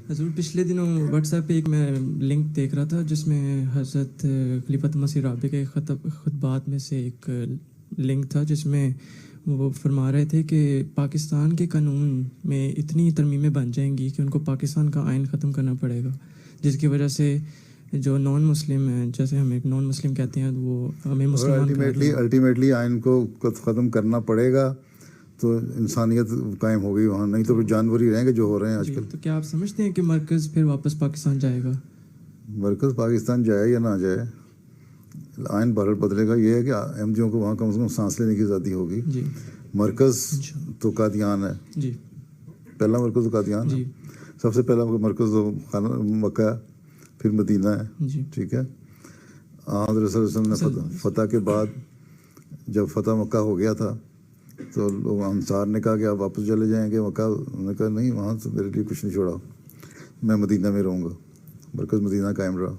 حضور پچھلے دنوں واٹس ایپ پہ ایک میں لنک دیکھ رہا تھا جس میں حضرت خلیفۃ مسیح رابع کے خطبات میں سے ایک لنک تھا جس میں وہ فرما رہے تھے کہ پاکستان کے قانون میں اتنی ترمیمیں بن جائیں گی کہ ان کو پاکستان کا آئین ختم کرنا پڑے گا، جس کی وجہ سے جو نان مسلم ہیں، جیسے ہم ایک نان مسلم کہتے ہیں، وہ ہمیں مسلمان الٹیمیٹلی آئین کو ختم کرنا پڑے گا تو انسانیت قائم ہوگی وہاں، نہیں تو پھر جانور ہی رہیں گے جو ہو رہے ہیں آج کل۔ تو کیا آپ سمجھتے ہیں کہ مرکز پھر واپس پاکستان جائے گا؟ مرکز پاکستان جائے یا نہ جائے، آئین بہرحال بدلے گا۔ یہ ہے کہ احمدیوں کو وہاں کم سے کم سانس لینے کی آزادی ہوگی۔ مرکز تو قادیان ہے، پہلا مرکز تو قادیان ہے، سب سے پہلا مرکز تو مکہ ہے، پھر مدینہ ہے، ٹھیک ہے۔ حضرت صلی اللہ علیہ وسلم نے فتح کے بعد جب فتح مکہ ہو گیا تھا تو لوگ انصار نے کہا کہ آپ واپس چلے جائیں گے مکہ، انہوں نے کہا نہیں، وہاں سے میرے لیے کچھ نہیں چھوڑا، میں مدینہ میں رہوں گا۔ مرکز مدینہ قائم رہا۔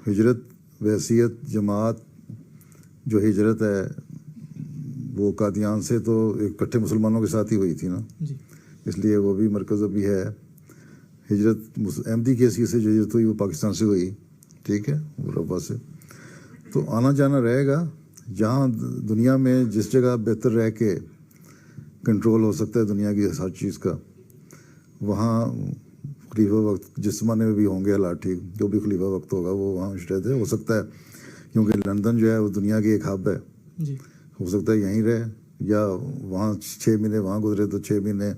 ہجرت بحیثیت جماعت جو ہجرت ہے وہ قادیان سے تو اکٹھے مسلمانوں کے ساتھ ہی ہوئی تھی نا، اس لیے وہ بھی مرکز ابھی ہے۔ ہجرت احمدی کی حیثیت سے جو ہجرت ہوئی وہ پاکستان سے ہوئی، ٹھیک ہے، ربا سے۔ تو آنا جانا رہے گا، جہاں دنیا میں جس جگہ بہتر رہ کے کنٹرول ہو سکتا ہے دنیا کی ہر چیز کا، وہاں خلیفہ وقت جس زمانے میں بھی ہوں گے حالات ٹھیک، جو بھی خلیفہ وقت ہوگا وہ وہاں رہتے ہو سکتا ہے، کیونکہ لندن جو ہے وہ دنیا کی ایک ہب ہے، ہو سکتا ہے یہیں رہے یا وہاں 6 مہینے وہاں گزرے تو 6 مہینے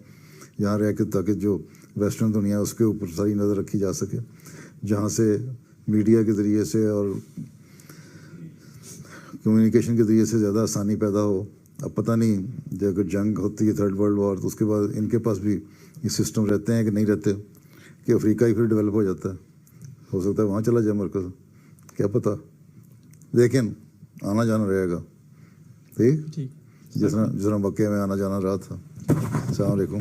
یہاں رہ کے، تاکہ جو ویسٹرن دنیا ہے اس کے اوپر ساری نظر رکھی جا سکے، جہاں سے میڈیا کے ذریعے سے اور کمیونیکیشن کے ذریعے سے زیادہ آسانی پیدا ہو۔ اب پتہ نہیں جب اگر جنگ ہوتی ہے 3rd ورلڈ وار تو اس کے بعد ان کے پاس بھی یہ سسٹم رہتے ہیں کہ نہیں رہتے، کہ افریقہ ہی پھر ڈیولپ ہو جاتا ہے، ہو سکتا ہے وہاں چلا جائے مرکز، کیا پتہ، لیکن آنا جانا رہے گا، ٹھیک، جس طرح مکے میں آنا جانا رہا تھا۔ السلام علیکم۔